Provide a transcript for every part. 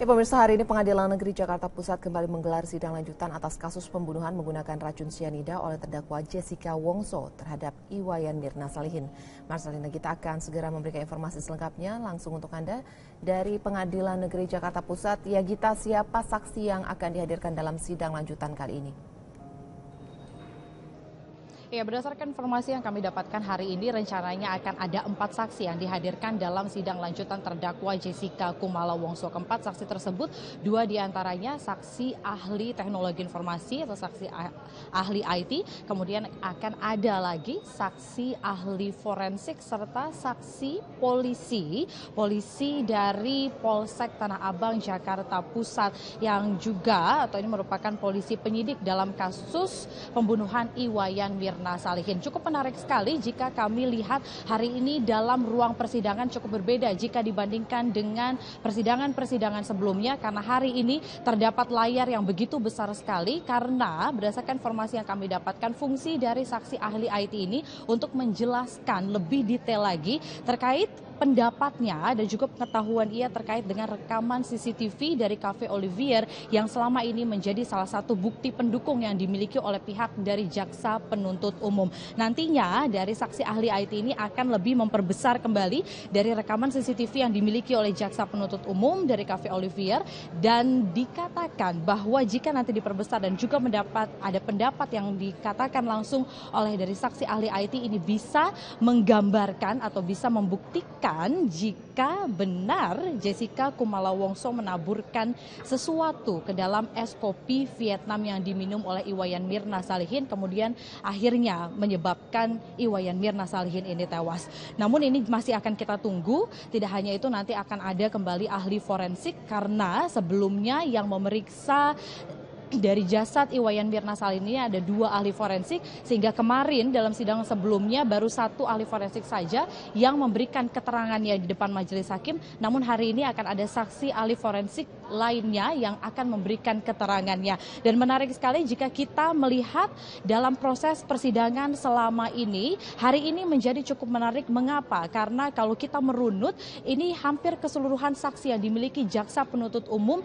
Pemirsa, hari ini Pengadilan Negeri Jakarta Pusat kembali menggelar sidang lanjutan atas kasus pembunuhan menggunakan racun sianida oleh terdakwa Jessica Wongso terhadap Iwayan Mirna Salihin. Marcelina, kita akan segera memberikan informasi selengkapnya langsung untuk Anda dari Pengadilan Negeri Jakarta Pusat. Ya Gita, siapa saksi yang akan dihadirkan dalam sidang lanjutan kali ini? Ya, berdasarkan informasi yang kami dapatkan hari ini rencananya akan ada 4 saksi yang dihadirkan dalam sidang lanjutan terdakwa Jessica Kumala Wongso. Keempat saksi tersebut, 2 diantaranya saksi ahli teknologi informasi atau saksi ahli IT, kemudian akan ada lagi saksi ahli forensik serta saksi polisi dari Polsek Tanah Abang Jakarta Pusat yang juga atau ini merupakan polisi penyidik dalam kasus pembunuhan Iwayan Mirna Salihin. Cukup menarik sekali jika kami lihat hari ini dalam ruang persidangan cukup berbeda jika dibandingkan dengan persidangan-persidangan sebelumnya, karena hari ini terdapat layar yang begitu besar sekali karena berdasarkan informasi yang kami dapatkan fungsi dari saksi ahli IT ini untuk menjelaskan lebih detail lagi terkait pendapatnya dan juga pengetahuan ia terkait dengan rekaman CCTV dari Cafe Olivier yang selama ini menjadi salah satu bukti pendukung yang dimiliki oleh pihak dari jaksa penuntut umum. Nantinya dari saksi ahli IT ini akan lebih memperbesar kembali dari rekaman CCTV yang dimiliki oleh jaksa penuntut umum dari Cafe Olivier, dan dikatakan bahwa jika nanti diperbesar dan juga ada pendapat yang dikatakan langsung oleh dari saksi ahli IT ini bisa menggambarkan atau bisa membuktikan jika benar Jessica Kumala Wongso menaburkan sesuatu ke dalam es kopi Vietnam yang diminum oleh Iwayan Mirna Salihin, kemudian akhirnya menyebabkan Iwayan Mirna Salihin ini tewas. Namun ini masih akan kita tunggu, tidak hanya itu nanti akan ada kembali ahli forensik karena sebelumnya yang memeriksa dari jasad Iwayan Mirna Salihin ini ada 2 ahli forensik, sehingga kemarin dalam sidang sebelumnya baru 1 ahli forensik saja yang memberikan keterangannya di depan majelis hakim. Namun hari ini akan ada saksi ahli forensik lainnya yang akan memberikan keterangannya. Dan menarik sekali jika kita melihat dalam proses persidangan selama ini, hari ini menjadi cukup menarik. Mengapa? Karena kalau kita merunut, ini hampir keseluruhan saksi yang dimiliki jaksa penuntut umum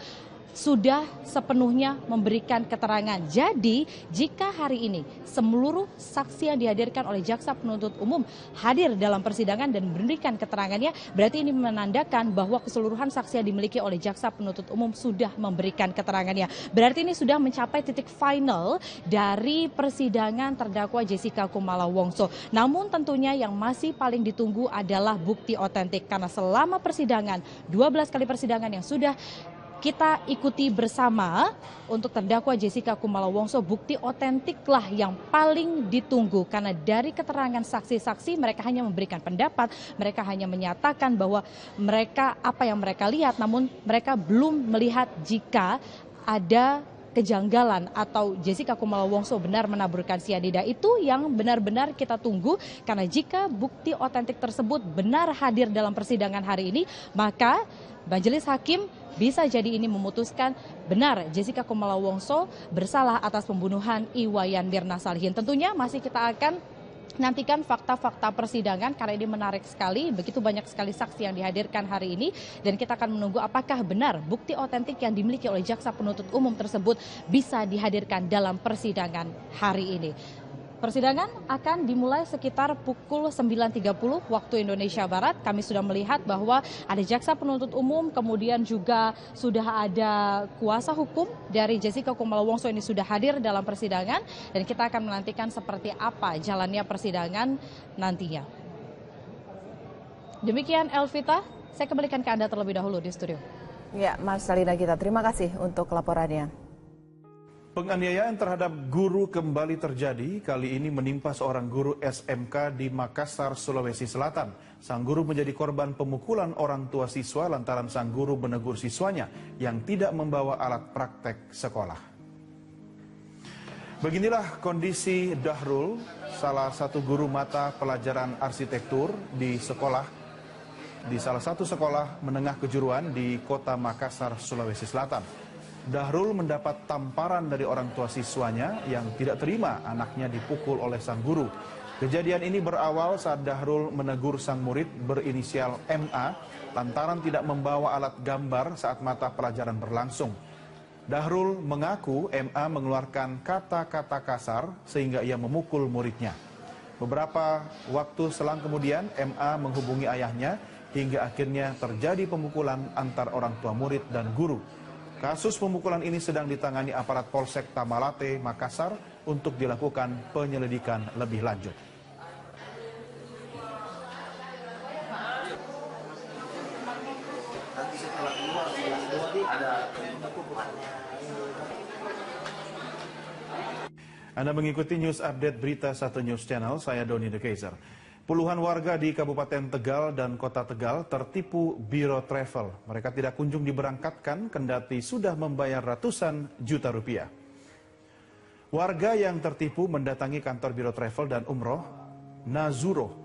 sudah sepenuhnya memberikan keterangan. Jadi jika hari ini seluruh saksi yang dihadirkan oleh jaksa penuntut umum hadir dalam persidangan dan memberikan keterangannya, berarti ini menandakan bahwa keseluruhan saksi yang dimiliki oleh jaksa penuntut umum sudah memberikan keterangannya. Berarti ini sudah mencapai titik final dari persidangan terdakwa Jessica Kumala Wongso. Namun tentunya yang masih paling ditunggu adalah bukti otentik, karena selama persidangan 12 kali persidangan yang sudah kita ikuti bersama untuk terdakwa Jessica Kumala Wongso, bukti otentiklah yang paling ditunggu, karena dari keterangan saksi-saksi mereka hanya memberikan pendapat, mereka hanya menyatakan bahwa mereka apa yang mereka lihat, namun mereka belum melihat jika ada kejanggalan atau Jessica Kumala Wongso benar menaburkan sianida. Itu yang benar-benar kita tunggu, karena jika bukti otentik tersebut benar hadir dalam persidangan hari ini, maka majelis hakim bisa jadi ini memutuskan benar Jessica Kumala Wongso bersalah atas pembunuhan Iwayan Mirna Salihin. Tentunya masih kita akan nantikan fakta-fakta persidangan karena ini menarik sekali, begitu banyak sekali saksi yang dihadirkan hari ini, dan kita akan menunggu apakah benar bukti otentik yang dimiliki oleh jaksa penuntut umum tersebut bisa dihadirkan dalam persidangan hari ini. Persidangan akan dimulai sekitar pukul 9.30 waktu Indonesia Barat. Kami sudah melihat bahwa ada jaksa penuntut umum, kemudian juga sudah ada kuasa hukum dari Jessica Kumala Wongso ini sudah hadir dalam persidangan, dan kita akan menantikan seperti apa jalannya persidangan nantinya. Demikian Elvita, saya kembalikan ke Anda terlebih dahulu di studio. Ya, Marcelina, kita terima kasih untuk laporannya. Penganiayaan terhadap guru kembali terjadi, kali ini menimpa seorang guru SMK di Makassar, Sulawesi Selatan. Sang guru menjadi korban pemukulan orang tua siswa lantaran sang guru menegur siswanya yang tidak membawa alat praktek sekolah. Beginilah kondisi Dahrul, salah satu guru mata pelajaran arsitektur di salah satu sekolah menengah kejuruan di kota Makassar, Sulawesi Selatan. Dahrul mendapat tamparan dari orang tua siswanya yang tidak terima anaknya dipukul oleh sang guru. Kejadian ini berawal saat Dahrul menegur sang murid berinisial MA lantaran tidak membawa alat gambar saat mata pelajaran berlangsung. Dahrul mengaku MA mengeluarkan kata-kata kasar sehingga ia memukul muridnya. Beberapa waktu selang kemudian MA menghubungi ayahnya hingga akhirnya terjadi pemukulan antar orang tua murid dan guru. Kasus pemukulan ini sedang ditangani aparat Polsek Tamalate, Makassar untuk dilakukan penyelidikan lebih lanjut. Anda mengikuti news update berita 1 News Channel, saya Doni The Kaiser. Puluhan warga di Kabupaten Tegal dan Kota Tegal tertipu Biro Travel. Mereka tidak kunjung diberangkatkan kendati sudah membayar ratusan juta rupiah. Warga yang tertipu mendatangi kantor Biro Travel dan Umroh Nazuro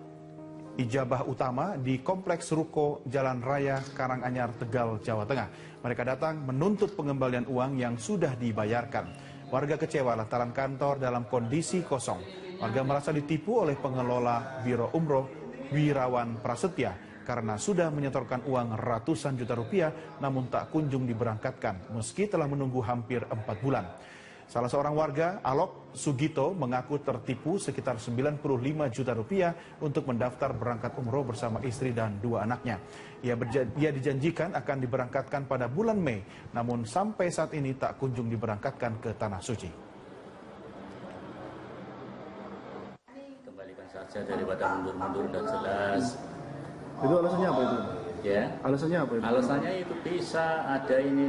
Ijabah Utama di Kompleks Ruko Jalan Raya Karanganyar, Tegal, Jawa Tengah. Mereka datang menuntut pengembalian uang yang sudah dibayarkan. Warga kecewa lantaran kantor dalam kondisi kosong. Warga merasa ditipu oleh pengelola Biro Umroh Wirawan Prasetya karena sudah menyetorkan uang ratusan juta rupiah namun tak kunjung diberangkatkan meski telah menunggu hampir 4 bulan. Salah seorang warga, Alok Sugito, mengaku tertipu sekitar 95 juta rupiah untuk mendaftar berangkat umroh bersama istri dan 2 anaknya. Ia dijanjikan akan diberangkatkan pada bulan Mei, namun sampai saat ini tak kunjung diberangkatkan ke Tanah Suci. Kembalikan saja daripada mundur-mundur dan jelas. Itu alasannya apa itu? Ya. Alasannya apa itu? Alasannya itu bisa ada ini.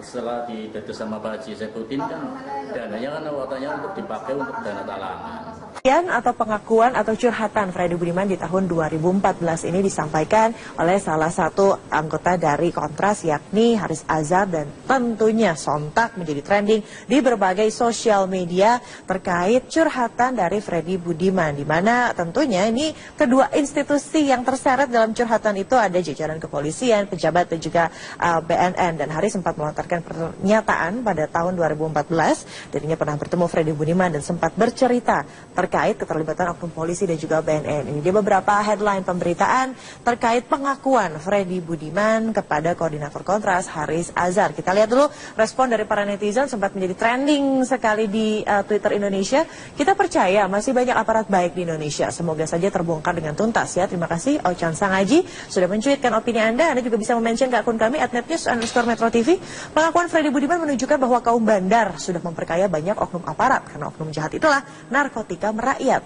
Setelah didata sama Pak Haji Saifuddin kan dananya kan waktunya untuk dipakai untuk dana talangan. Atau pengakuan atau curhatan Freddy Budiman di tahun 2014 ini disampaikan oleh salah satu anggota dari Kontras yakni Haris Azhar dan tentunya sontak menjadi trending di berbagai sosial media terkait curhatan dari Freddy Budiman, di mana tentunya ini kedua institusi yang terseret dalam curhatan itu ada jajaran kepolisian, pejabat dan juga BNN. Dan Haris sempat melontarkan pernyataan pada tahun 2014 dirinya pernah bertemu Freddy Budiman dan sempat bercerita terkait keterlibatan oknum polisi dan juga BNN. Ini dia beberapa headline pemberitaan terkait pengakuan Freddy Budiman kepada koordinator Kontras Haris Azhar. Kita lihat dulu respon dari para netizen, sempat menjadi trending sekali di Twitter Indonesia. Kita percaya masih banyak aparat baik di Indonesia. Semoga saja terbongkar dengan tuntas ya. Terima kasih Ochan Sangaji sudah mencuitkan opini Anda. Anda juga bisa memention ke akun kami @netnews_metro_tv. Pengakuan Freddy Budiman menunjukkan bahwa kaum bandar sudah memperkaya banyak oknum aparat karena oknum jahat itulah narkotika merakyat.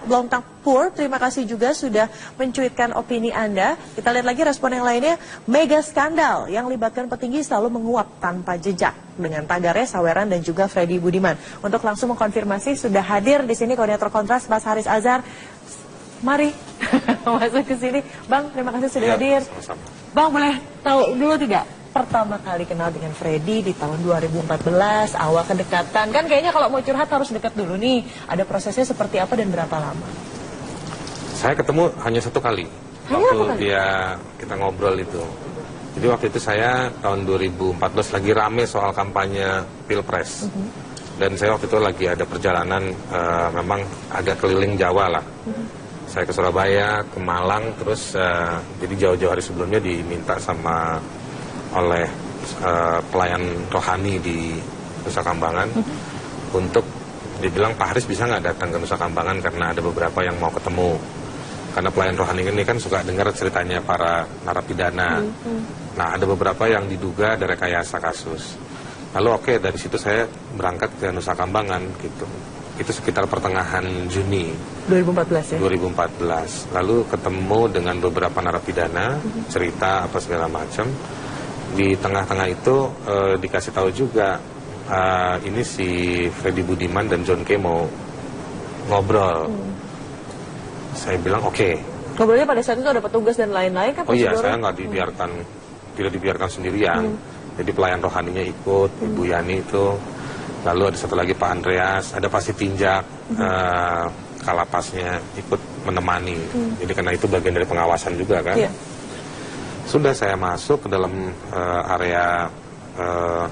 @Blontangpur, terima kasih juga sudah mencuitkan opini Anda. Kita lihat lagi respon yang lainnya. Mega skandal yang libatkan petinggi selalu menguap tanpa jejak, dengan tagarnya Saweran dan juga Freddy Budiman. Untuk langsung mengkonfirmasi sudah hadir di sini koordinator Kontras Mas Haris Azhar. Mari masuk ke sini. Bang, terima kasih sudah hadir. Sama-sama. Bang, boleh tahu dulu tidak pertama kali kenal dengan Freddy di tahun 2014, awal kedekatan? Kan kayaknya kalau mau curhat harus dekat dulu nih. Ada prosesnya seperti apa dan berapa lama? Saya ketemu hanya 1 kali. Waktu kita ngobrol itu. Jadi waktu itu saya tahun 2014 lagi rame soal kampanye Pilpres. Dan saya waktu itu lagi ada perjalanan memang agak keliling Jawa lah. Saya ke Surabaya, ke Malang, terus jadi jauh-jauh hari sebelumnya diminta sama oleh pelayan rohani di Nusa Kambangan untuk dibilang Pak Haris bisa nggak datang ke Nusa Kambangan karena ada beberapa yang mau ketemu. Karena pelayan rohani ini kan suka dengar ceritanya para narapidana. Nah, ada beberapa yang diduga ada rekayasa kasus. Lalu oke, dari situ saya berangkat ke Nusa Kambangan gitu. Itu sekitar pertengahan Juni 2014 ya? 2014. Lalu ketemu dengan beberapa narapidana, cerita apa segala macam. Di tengah-tengah itu dikasih tahu juga ini si Freddy Budiman dan John K mau ngobrol. Saya bilang oke. Ngobrolnya pada saat itu ada petugas dan lain-lain kan? Oh iya, saya nggak tidak dibiarkan sendirian. Jadi pelayan rohaninya ikut, Ibu Yani itu. Lalu ada satu lagi Pak Andreas, ada Pak Sitinjak, Kalapasnya ikut menemani. Jadi karena itu bagian dari pengawasan juga kan. Iya. Sudah saya masuk ke dalam area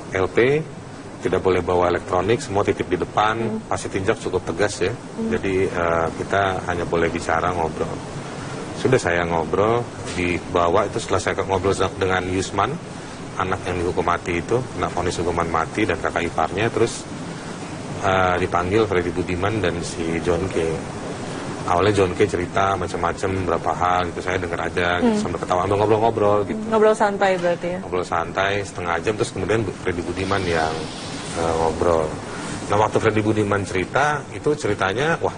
LP, tidak boleh bawa elektronik, semua titip di depan, pasti tinjak cukup tegas ya. Jadi kita hanya boleh bicara, ngobrol. Sudah saya ngobrol, dibawa itu setelah saya ngobrol dengan Yusman, anak yang dihukum mati itu, kena vonis hukuman mati dan kakak iparnya, terus dipanggil Freddy Budiman dan si John K. Awalnya John K cerita macam-macam berapa hal gitu, saya dengar aja gitu, sambil ketawa, sambil ngobrol-ngobrol gitu. Ngobrol santai berarti ya? Ngobrol santai setengah jam, terus kemudian Freddy Budiman yang ngobrol. Nah waktu Freddy Budiman cerita, itu ceritanya, wah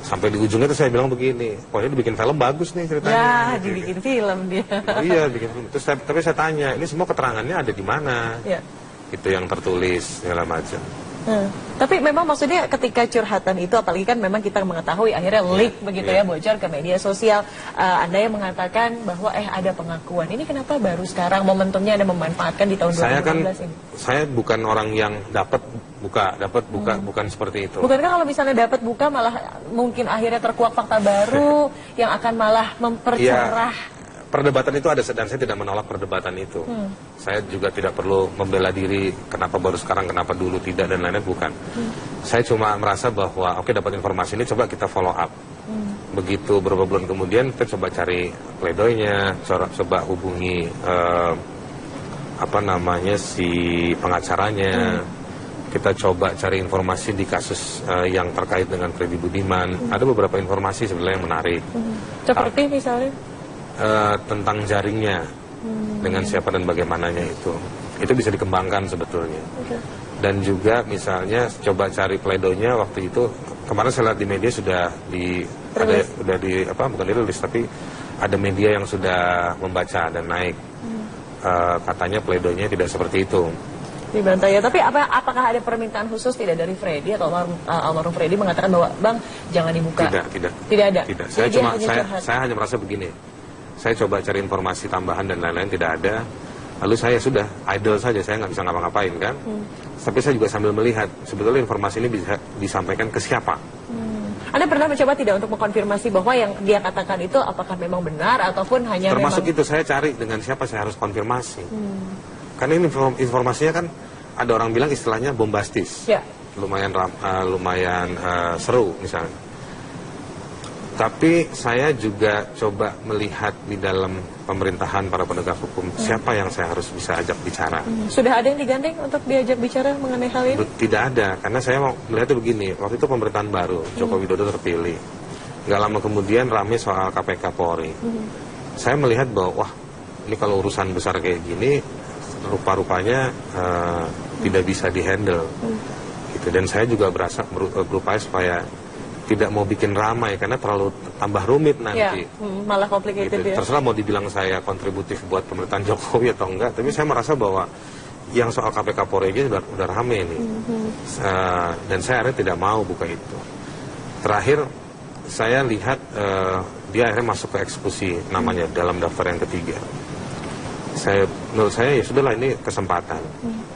sampai di ujungnya tuh saya bilang begini, wah ini dibikin film bagus nih ceritanya. Ya, gitu. dibikin film dia. Oh, iya, bikin film. Terus tapi saya tanya, ini semua keterangannya ada di mana? Ya. Itu yang tertulis segala macam. Tapi memang maksudnya ketika curhatan itu, apalagi kan memang kita mengetahui akhirnya leak begitu ya, bocor ke media sosial. Anda yang mengatakan bahwa ada pengakuan. Ini kenapa baru sekarang momentumnya Anda memanfaatkan di tahun 2016 ini? Saya bukan orang yang dapat buka, bukan seperti itu. Bukankah kalau misalnya dapat buka malah mungkin akhirnya terkuak fakta baru yang akan malah mempercerah? Perdebatan itu ada dan saya tidak menolak perdebatan itu. Saya juga tidak perlu membela diri kenapa baru sekarang, kenapa dulu tidak dan lain-lain, bukan. Saya cuma merasa bahwa oke, dapat informasi ini coba kita follow up. Begitu beberapa bulan kemudian kita coba cari pledoinya, coba hubungi si pengacaranya. Kita coba cari informasi di kasus yang terkait dengan Freddy Budiman. Ada beberapa informasi sebenarnya yang menarik. Seperti misalnya? Tentang jaringnya dengan siapa dan bagaimananya itu bisa dikembangkan sebetulnya. Dan juga misalnya coba cari pledoinya waktu itu, kemarin saya lihat di media sudah bukan dirilis tapi ada media yang sudah membaca dan naik. Katanya pledoinya tidak seperti itu. Dibantai ya, tapi apakah ada permintaan khusus tidak dari Freddy atau almarhum Freddy mengatakan bahwa Bang jangan dibuka? Tidak ada. Tidak. Saya hanya merasa begini. Saya coba cari informasi tambahan dan lain-lain, tidak ada. Lalu saya sudah idle saja, saya nggak bisa ngapa-ngapain kan. Tapi saya juga sambil melihat sebetulnya informasi ini bisa disampaikan ke siapa. Anda pernah mencoba tidak untuk mengkonfirmasi bahwa yang dia katakan itu apakah memang benar ataupun hanya termasuk itu saya cari dengan siapa saya harus konfirmasi. Karena ini informasinya kan ada orang bilang istilahnya bombastis, lumayan seru misalnya. Tapi saya juga coba melihat di dalam pemerintahan para penegak hukum siapa yang saya harus bisa ajak bicara. Sudah ada yang digandeng untuk diajak bicara mengenai hal ini? Tidak ada, karena saya mau melihatnya begini. Waktu itu pemerintahan baru, Joko Widodo terpilih. Nggak lama kemudian rame soal KPK Polri. Saya melihat bahwa wah ini kalau urusan besar kayak gini rupa-rupanya tidak bisa dihandle. Gitu. Dan saya juga berupaya supaya tidak mau bikin ramai karena terlalu tambah rumit nanti. Malah complicated gitu. Ya. Terserah mau dibilang saya kontributif buat pemerintahan Jokowi atau enggak, tapi saya merasa bahwa yang soal KPK Polri ini udah rame ini. Dan saya akhirnya tidak mau buka itu. Terakhir saya lihat dia akhirnya masuk ke eksekusi namanya dalam daftar yang ketiga. Menurut saya ya sudahlah, ini kesempatan.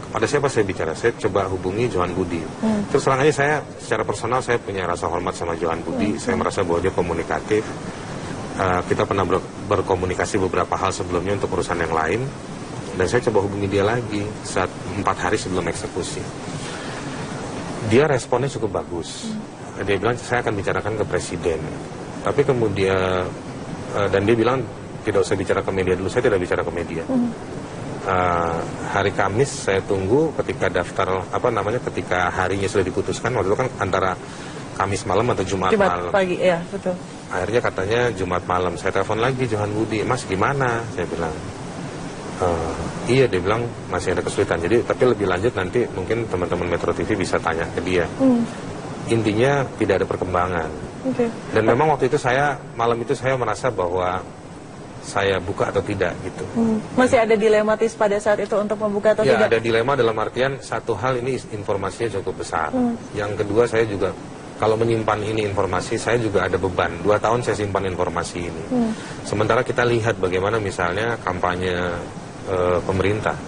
Pada siapa saya bicara? Saya coba hubungi Johan Budi. Terus terang aja saya secara personal saya punya rasa hormat sama Johan Budi. Saya merasa bahwa dia komunikatif. Kita pernah berkomunikasi beberapa hal sebelumnya untuk urusan yang lain. Dan saya coba hubungi dia lagi saat 4 hari sebelum eksekusi. Dia responnya cukup bagus. Dia bilang saya akan bicarakan ke presiden. Tapi kemudian dan dia bilang tidak usah bicara ke media dulu. Saya tidak bicara ke media. Hari Kamis saya tunggu ketika ketika harinya sudah diputuskan. Waktu itu kan antara Kamis malam atau Jumat malam. Pagi, ya betul. Akhirnya katanya Jumat malam. Saya telepon lagi Johan Budi, Mas gimana? Saya bilang, iya, dia bilang masih ada kesulitan. Jadi tapi lebih lanjut nanti mungkin teman-teman Metro TV bisa tanya ke dia. Intinya tidak ada perkembangan. Dan memang waktu itu malam itu saya merasa bahwa saya buka atau tidak gitu. Masih ada dilematis pada saat itu untuk membuka atau tidak? Ya, ada dilema dalam artian satu hal ini informasinya cukup besar. Yang kedua saya juga kalau menyimpan ini informasi saya juga ada beban. 2 tahun saya simpan informasi ini. Sementara kita lihat bagaimana misalnya kampanye pemerintah.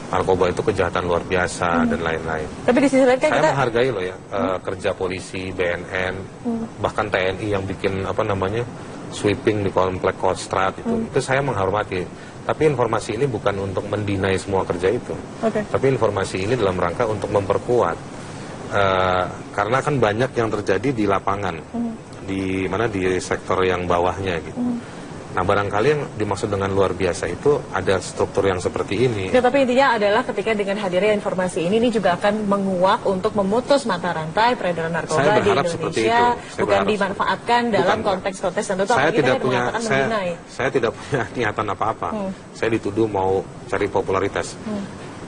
Narkoba itu kejahatan luar biasa dan lain-lain. Tapi di sisi lain kan saya menghargai loh ya kerja polisi, BNN, bahkan TNI yang bikin sweeping di komplek Kostrad itu saya menghormati. Tapi informasi ini bukan untuk mendinai semua kerja itu. Tapi informasi ini dalam rangka untuk memperkuat. Karena kan banyak yang terjadi di lapangan. Di mana di sektor yang bawahnya gitu. Nah, barangkali yang dimaksud dengan luar biasa itu ada struktur yang seperti ini. Ya, tapi intinya adalah ketika dengan hadirnya informasi ini juga akan menguak untuk memutus mata rantai peredaran narkoba di Indonesia, bukan dimanfaatkan dalam konteks-konteks tertentu. Saya tidak punya niatan apa-apa. Saya dituduh mau cari popularitas.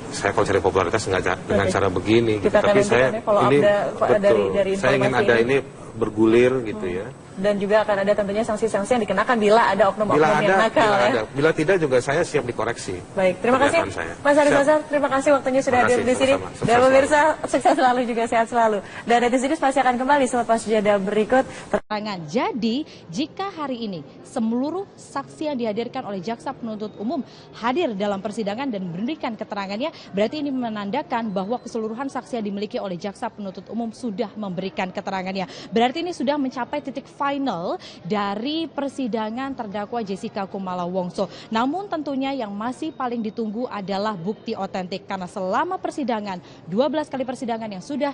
Saya kalau cari popularitas nggak dengan cara begini. Gitu. Tapi saya ini betul. Saya ingin ada ini bergulir gitu ya. Dan juga akan ada tentunya sanksi-sanksi yang dikenakan bila ada oknum-oknum yang nakal ya. Bila tidak juga saya siap dikoreksi. Baik, terima kasih Mas Haris Azhar, terima kasih waktunya sudah hadir di sini. Dan pemirsa, sukses selalu juga, sehat selalu. Dan netizen pasti akan kembali selepas jeda berikut. Jadi, jika hari ini seluruh saksi yang dihadirkan oleh jaksa penuntut umum hadir dalam persidangan dan memberikan keterangannya, berarti ini menandakan bahwa keseluruhan saksi yang dimiliki oleh jaksa penuntut umum sudah memberikan keterangannya. Berarti ini sudah mencapai titik final dari persidangan terdakwa Jessica Kumala Wongso. Namun tentunya yang masih paling ditunggu adalah bukti otentik. Karena selama persidangan, 12 kali persidangan yang sudah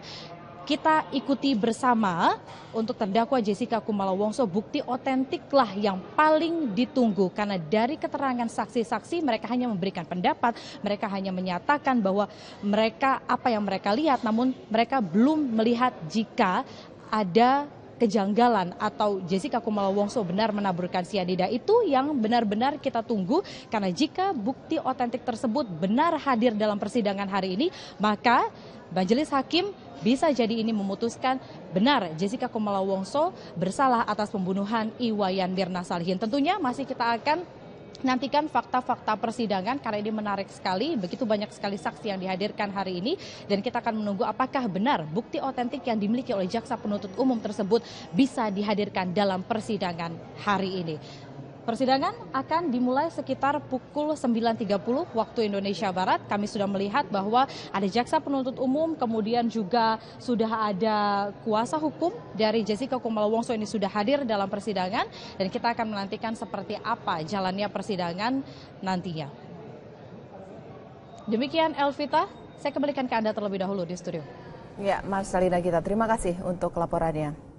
kita ikuti bersama untuk terdakwa Jessica Kumala Wongso, bukti otentiklah yang paling ditunggu. Karena dari keterangan saksi-saksi mereka hanya memberikan pendapat, mereka hanya menyatakan bahwa mereka apa yang mereka lihat, namun mereka belum melihat jika ada kejanggalan atau Jessica Kumala Wongso benar menaburkan sianida. Itu yang benar-benar kita tunggu, karena jika bukti otentik tersebut benar hadir dalam persidangan hari ini, maka majelis hakim bisa jadi ini memutuskan benar Jessica Kumala Wongso bersalah atas pembunuhan Iwayan Mirna Salihin. Tentunya masih kita akan nantikan fakta-fakta persidangan karena ini menarik sekali, begitu banyak sekali saksi yang dihadirkan hari ini, dan kita akan menunggu apakah benar bukti otentik yang dimiliki oleh jaksa penuntut umum tersebut bisa dihadirkan dalam persidangan hari ini. Persidangan akan dimulai sekitar pukul 9.30 waktu Indonesia Barat. Kami sudah melihat bahwa ada jaksa penuntut umum, kemudian juga sudah ada kuasa hukum dari Jessica Kumala Wongso ini sudah hadir dalam persidangan, dan kita akan menantikan seperti apa jalannya persidangan nantinya. Demikian Elvita, saya kembalikan ke Anda terlebih dahulu di studio. Ya, Marcelina Gita, terima kasih untuk laporannya.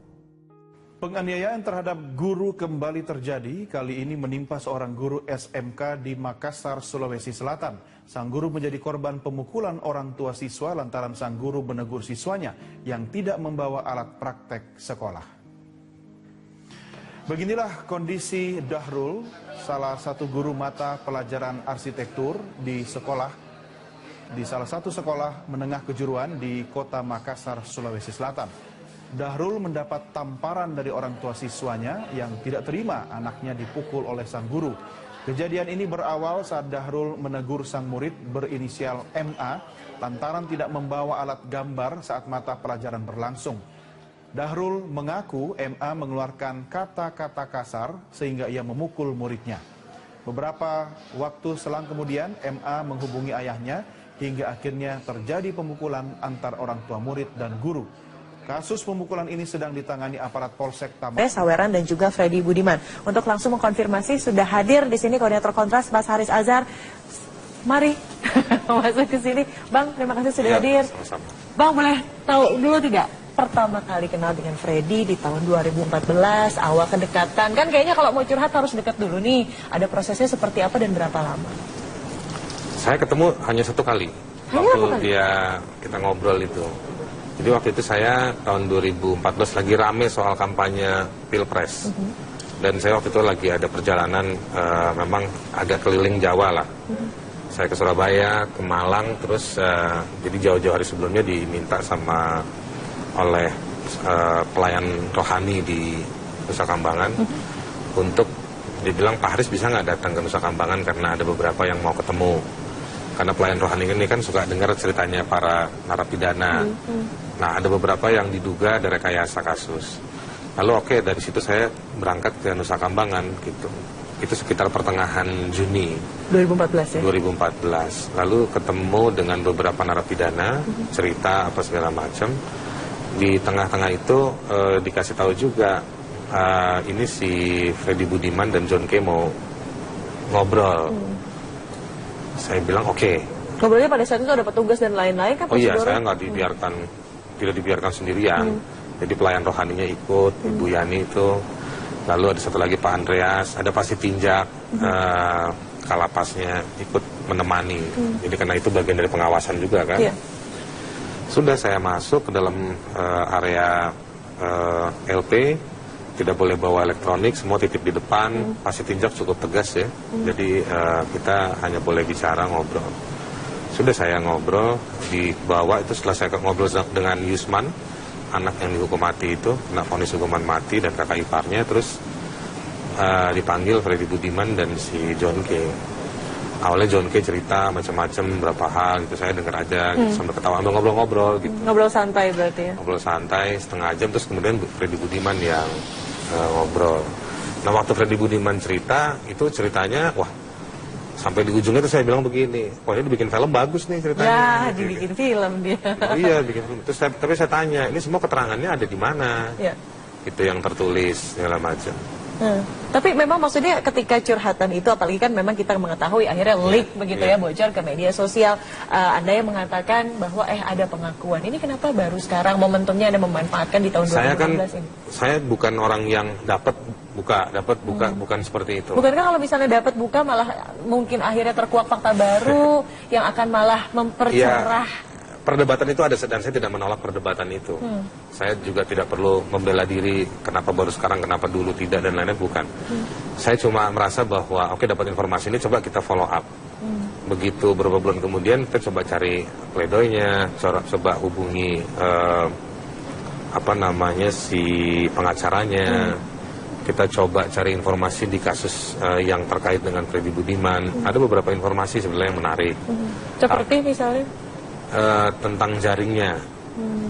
Penganiayaan terhadap guru kembali terjadi, kali ini menimpa seorang guru SMK di Makassar, Sulawesi Selatan. Sang guru menjadi korban pemukulan orang tua siswa lantaran sang guru menegur siswanya yang tidak membawa alat praktek sekolah. Beginilah kondisi Dahrul, salah satu guru mata pelajaran arsitektur di salah satu sekolah menengah kejuruan di kota Makassar, Sulawesi Selatan. Dahrul mendapat tamparan dari orang tua siswanya yang tidak terima anaknya dipukul oleh sang guru. Kejadian ini berawal saat Dahrul menegur sang murid berinisial MA lantaran tidak membawa alat gambar saat mata pelajaran berlangsung. Dahrul mengaku MA mengeluarkan kata-kata kasar sehingga ia memukul muridnya. Beberapa waktu selang kemudian MA menghubungi ayahnya hingga akhirnya terjadi pemukulan antar orang tua murid dan guru. Kasus pemukulan ini sedang ditangani aparat Polsek Tamakan Saweran dan juga Freddy Budiman. Untuk langsung mengkonfirmasi sudah hadir di sini koordinator Kontras Mas Haris Azhar. Mari masuk ke sini. Bang, terima kasih sudah hadir. Sama-sama. Bang, boleh tahu dulu tidak pertama kali kenal dengan Freddy di tahun 2014, awal kedekatan? Kan kayaknya kalau mau curhat harus dekat dulu nih. Ada prosesnya seperti apa dan berapa lama? Saya ketemu hanya satu kali. Waktu kita ngobrol itu. Jadi waktu itu saya tahun 2014 lagi rame soal kampanye Pilpres. Dan saya waktu itu lagi ada perjalanan memang agak keliling Jawa lah. Saya ke Surabaya, ke Malang, terus jadi jauh-jauh hari sebelumnya diminta oleh pelayan rohani di Nusa Kambangan untuk dibilang Pak Haris bisa nggak datang ke Nusa Kambangan karena ada beberapa yang mau ketemu. Karena pelayan rohani ini kan suka dengar ceritanya para narapidana. Nah, ada beberapa yang diduga ada rekayasa kasus. Lalu oke, dari situ saya berangkat ke Nusa Kambangan gitu. Itu sekitar pertengahan Juni 2014 ya? 2014. Lalu ketemu dengan beberapa narapidana, cerita apa segala macam. Di tengah-tengah itu dikasih tahu juga ini si Freddy Budiman dan John K mau ngobrol. Saya bilang oke. Ngobrolnya pada saat itu ada petugas dan lain-lain kan? Oh iya, prosedurnya? saya nggak dibiarkan, tidak dibiarkan sendirian. Jadi pelayan rohaninya ikut, Ibu Yani itu. Lalu ada satu lagi Pak Andreas, ada pasti tinjak, kalapasnya ikut menemani. Jadi karena itu bagian dari pengawasan juga kan. Iya. Sudah saya masuk ke dalam area LP, tidak boleh bawa elektronik, semua titip di depan, pasti tinjak cukup tegas ya. Jadi kita hanya boleh bicara, ngobrol. Sudah saya ngobrol, dibawa itu setelah saya ngobrol dengan Yusman, anak yang dihukum mati itu, kena vonis hukuman mati dan kakak iparnya, terus dipanggil Freddy Budiman dan si John K. Awalnya John K cerita macam-macam berapa hal gitu, saya dengar aja gitu, sambil ketawa, sambil ngobrol-ngobrol gitu. Ngobrol santai berarti ya? Ngobrol santai setengah jam, terus kemudian Freddy Budiman yang ngobrol. Nah waktu Freddy Budiman cerita, itu ceritanya, wah sampai di ujungnya tuh saya bilang begini, wah ini dibikin film bagus nih ceritanya. Ya, gitu. dibikin film dia. Oh iya, bikin film. Terus tapi saya tanya, ini semua keterangannya ada di mana? Ya. Itu yang tertulis segala macam. Tapi memang maksudnya ketika curhatan itu, apalagi kan memang kita mengetahui akhirnya leak begitu ya, bocor ke media sosial. Anda yang mengatakan bahwa ada pengakuan. Ini kenapa baru sekarang momentumnya Anda memanfaatkan di tahun 2016 ini? Saya bukan orang yang dapat buka, bukan seperti itu. Bukankah kalau misalnya dapat buka malah mungkin akhirnya terkuak fakta baru yang akan malah mempercerah? Perdebatan itu ada dan saya tidak menolak perdebatan itu. Saya juga tidak perlu membela diri kenapa baru sekarang, kenapa dulu tidak dan lain-lain, bukan. Saya cuma merasa bahwa oke, dapat informasi ini coba kita follow up. Begitu beberapa bulan kemudian kita coba cari pledoinya, coba hubungi si pengacaranya. Kita coba cari informasi di kasus yang terkait dengan Freddy Budiman. Ada beberapa informasi sebenarnya yang menarik. Seperti misalnya? Tentang jaringnya,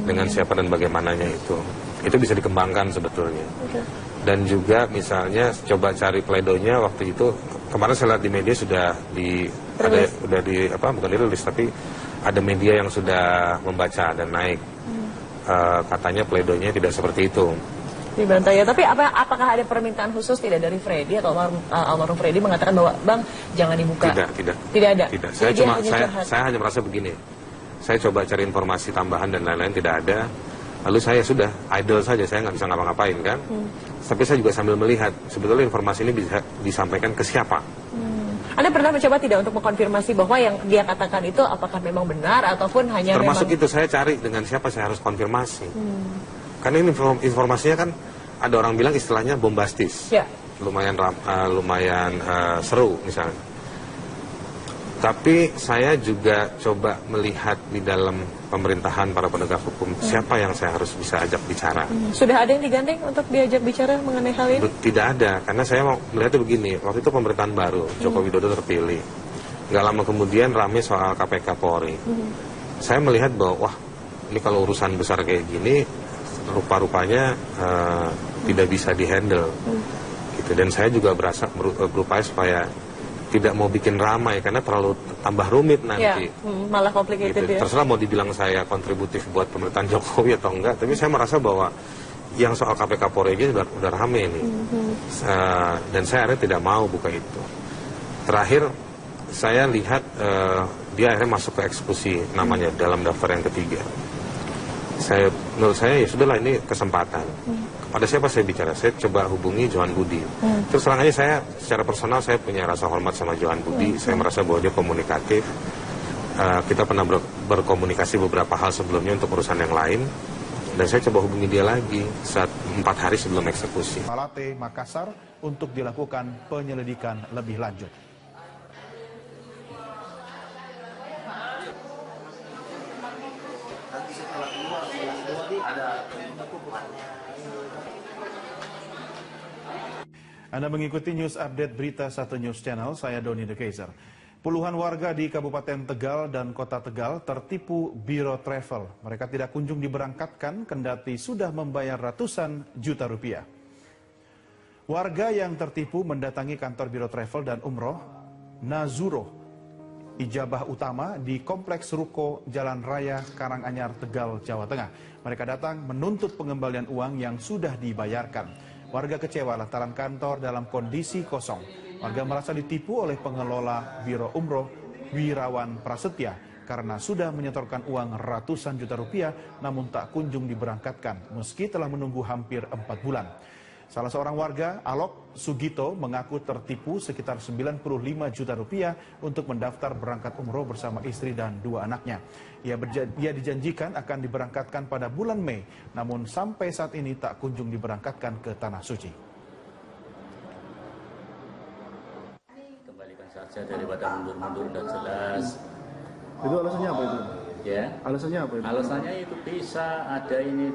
dengan siapa dan bagaimananya itu bisa dikembangkan sebetulnya. Dan juga misalnya coba cari pledoinya waktu itu, kemarin saya lihat di media sudah bukan dirilis, tapi ada media yang sudah membaca dan naik. Katanya pledoinya tidak seperti itu. Dibantai ya, tapi apakah ada permintaan khusus tidak dari Freddy atau almarhum Freddy mengatakan bahwa Bang jangan dibuka? Tidak ada. Tidak. Saya hanya merasa begini. Saya coba cari informasi tambahan dan lain-lain, tidak ada. Lalu saya sudah idle saja, saya nggak bisa ngapa-ngapain kan. Tapi saya juga sambil melihat sebetulnya informasi ini bisa disampaikan ke siapa. Anda pernah mencoba tidak untuk mengkonfirmasi bahwa yang dia katakan itu apakah memang benar ataupun hanya termasuk itu saya cari dengan siapa saya harus konfirmasi. Karena ini informasinya kan ada orang bilang istilahnya bombastis, lumayan seru misalnya. Tapi saya juga coba melihat di dalam pemerintahan para penegak hukum siapa yang saya harus bisa ajak bicara. Sudah ada yang digandeng untuk diajak bicara mengenai hal ini? Tidak ada, karena saya mau melihatnya begini. Waktu itu pemerintahan baru, Joko Widodo terpilih. Nggak lama kemudian rame soal KPK Polri. Saya melihat bahwa wah ini kalau urusan besar kayak gini rupa-rupanya tidak bisa dihandle. Gitu. Dan saya juga berupaya supaya tidak mau bikin ramai karena terlalu tambah rumit nanti. Malah complicated gitu. Ya. Terserah mau dibilang saya kontributif buat pemerintahan Jokowi atau enggak, tapi saya merasa bahwa yang soal KPK Polri ini udah rame nih. Dan saya akhirnya tidak mau buka itu. Terakhir saya lihat dia akhirnya masuk ke eksekusi namanya dalam daftar yang ketiga. Menurut saya ya sudahlah, ini kesempatan. Pada siapa saya bicara? Saya coba hubungi Johan Budi. Terus terang aja saya secara personal saya punya rasa hormat sama Johan Budi. Saya merasa bahwa dia komunikatif. Kita pernah berkomunikasi beberapa hal sebelumnya untuk urusan yang lain. Dan saya coba hubungi dia lagi saat 4 hari sebelum eksekusi. Malate, Makassar untuk dilakukan penyelidikan lebih lanjut. Anda mengikuti news update berita 1 News Channel, saya Doni The Kaiser. Puluhan warga di Kabupaten Tegal dan Kota Tegal tertipu Biro Travel. Mereka tidak kunjung diberangkatkan kendati sudah membayar ratusan juta rupiah. Warga yang tertipu mendatangi kantor Biro Travel dan Umroh Nazuro Ijabah Utama di Kompleks Ruko Jalan Raya Karanganyar, Tegal, Jawa Tengah. Mereka datang menuntut pengembalian uang yang sudah dibayarkan. Warga kecewa lantaran kantor dalam kondisi kosong. Warga merasa ditipu oleh pengelola Biro Umroh Wirawan Prasetya karena sudah menyetorkan uang ratusan juta rupiah namun tak kunjung diberangkatkan meski telah menunggu hampir 4 bulan. Salah seorang warga, Alok Sugito, mengaku tertipu sekitar 95 juta rupiah untuk mendaftar berangkat umroh bersama istri dan 2 anaknya. Ia dijanjikan akan diberangkatkan pada bulan Mei, namun sampai saat ini tak kunjung diberangkatkan ke Tanah Suci. Kembalikan saja daripada mundur-mundur dan jelas. Itu alasannya apa itu? Ya. Alasannya apa itu? Alasannya itu bisa ada ini.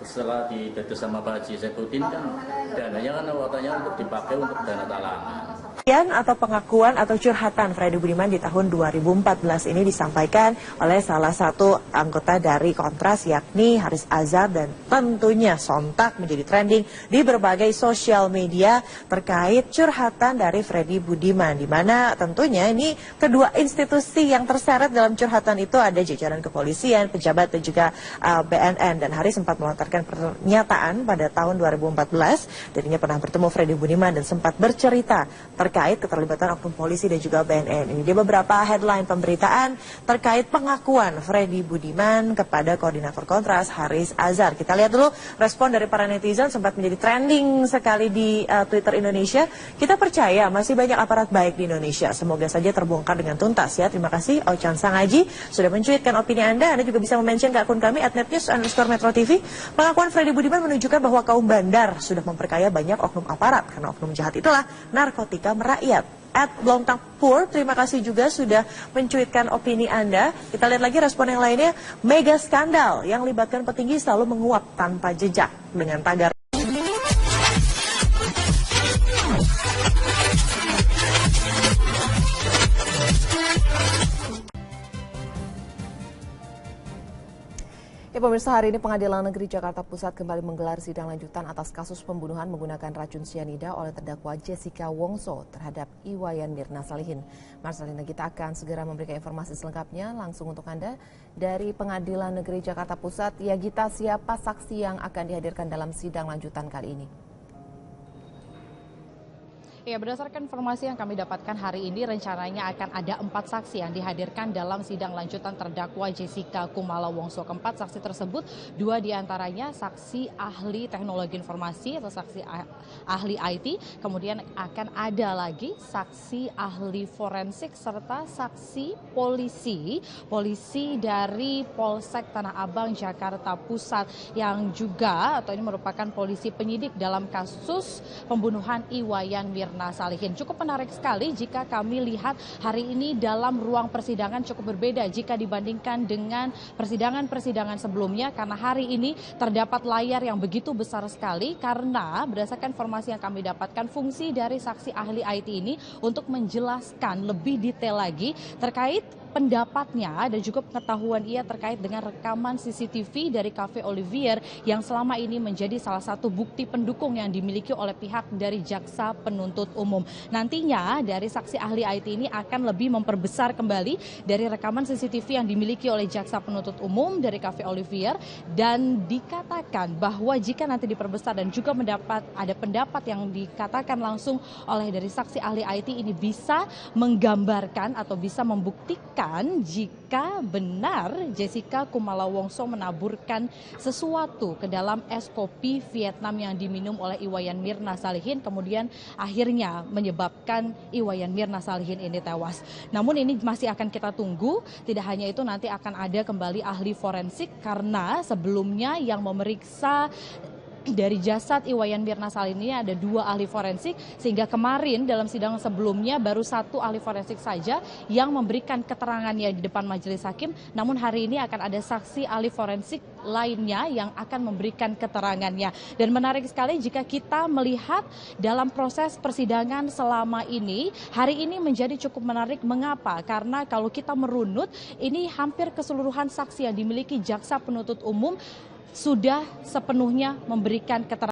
Setelah didetes sama Pak Haji Saifuddin kan dananya kan katanya untuk dipakai untuk dana talangan. Atau pengakuan atau curhatan Freddy Budiman di tahun 2014 ini disampaikan oleh salah satu anggota dari Kontras yakni Haris Azhar dan tentunya sontak menjadi trending di berbagai sosial media terkait curhatan dari Freddy Budiman, di mana tentunya ini kedua institusi yang terseret dalam curhatan itu ada jajaran kepolisian, pejabat dan juga BNN, dan Haris sempat melontarkan pernyataan pada tahun 2014 dirinya pernah bertemu Freddy Budiman dan sempat bercerita terkait keterlibatan oknum polisi dan juga BNN. Ini dia beberapa headline pemberitaan terkait pengakuan Freddy Budiman kepada koordinator Kontras Haris Azhar. Kita lihat dulu respon dari para netizen, sempat menjadi trending sekali di Twitter Indonesia. Kita percaya masih banyak aparat baik di Indonesia. Semoga saja terbongkar dengan tuntas ya. Terima kasih Ochan Sangaji sudah mencuitkan opini Anda. Anda juga bisa memention ke akun kami @netnews_metro_tv. Pengakuan Freddy Budiman menunjukkan bahwa kaum bandar sudah memperkaya banyak oknum aparat karena oknum jahat itulah narkotika rakyat. @Blongtakpur, terima kasih juga sudah mencuitkan opini Anda. Kita lihat lagi respon yang lainnya. Mega skandal yang libatkan petinggi selalu menguap tanpa jejak dengan tagar. Ya, pemirsa, hari ini Pengadilan Negeri Jakarta Pusat kembali menggelar sidang lanjutan atas kasus pembunuhan menggunakan racun sianida oleh terdakwa Jessica Wongso terhadap Iwayan Mirna Salihin. Marcelina, kita akan segera memberikan informasi selengkapnya langsung untuk Anda dari Pengadilan Negeri Jakarta Pusat. Ya Gita, siapa saksi yang akan dihadirkan dalam sidang lanjutan kali ini? Ya, berdasarkan informasi yang kami dapatkan hari ini rencananya akan ada 4 saksi yang dihadirkan dalam sidang lanjutan terdakwa Jessica Kumala Wongso. Keempat saksi tersebut, 2 diantaranya saksi ahli teknologi informasi atau saksi ahli IT, kemudian akan ada lagi saksi ahli forensik serta saksi polisi dari Polsek Tanah Abang Jakarta Pusat yang juga atau ini merupakan polisi penyidik dalam kasus pembunuhan Iwayan Mirna Salihin. Cukup menarik sekali jika kami lihat hari ini dalam ruang persidangan cukup berbeda jika dibandingkan dengan persidangan-persidangan sebelumnya, karena hari ini terdapat layar yang begitu besar sekali karena berdasarkan informasi yang kami dapatkan fungsi dari saksi ahli IT ini untuk menjelaskan lebih detail lagi terkait pendapatnya dan juga pengetahuan ia terkait dengan rekaman CCTV dari Cafe Olivier yang selama ini menjadi salah satu bukti pendukung yang dimiliki oleh pihak dari jaksa penuntut umum. Nantinya dari saksi ahli IT ini akan lebih memperbesar kembali dari rekaman CCTV yang dimiliki oleh jaksa penuntut umum dari Cafe Olivier, dan dikatakan bahwa jika nanti diperbesar dan juga ada pendapat yang dikatakan langsung oleh dari saksi ahli IT ini bisa menggambarkan atau bisa membuktikan jika benar Jessica Kumala Wongso menaburkan sesuatu ke dalam es kopi Vietnam yang diminum oleh Iwayan Mirna Salihin, kemudian akhirnya menyebabkan Iwayan Mirna Salihin ini tewas. Namun ini masih akan kita tunggu, tidak hanya itu nanti akan ada kembali ahli forensik karena sebelumnya yang memeriksa dari jasad Iwayan Mirna Salihin ini ada 2 ahli forensik, sehingga kemarin dalam sidang sebelumnya baru 1 ahli forensik saja yang memberikan keterangannya di depan majelis hakim. Namun hari ini akan ada saksi ahli forensik lainnya yang akan memberikan keterangannya. Dan menarik sekali jika kita melihat dalam proses persidangan selama ini, hari ini menjadi cukup menarik. Mengapa? Karena kalau kita merunut, ini hampir keseluruhan saksi yang dimiliki jaksa penuntut umum sudah sepenuhnya memberikan keterangan.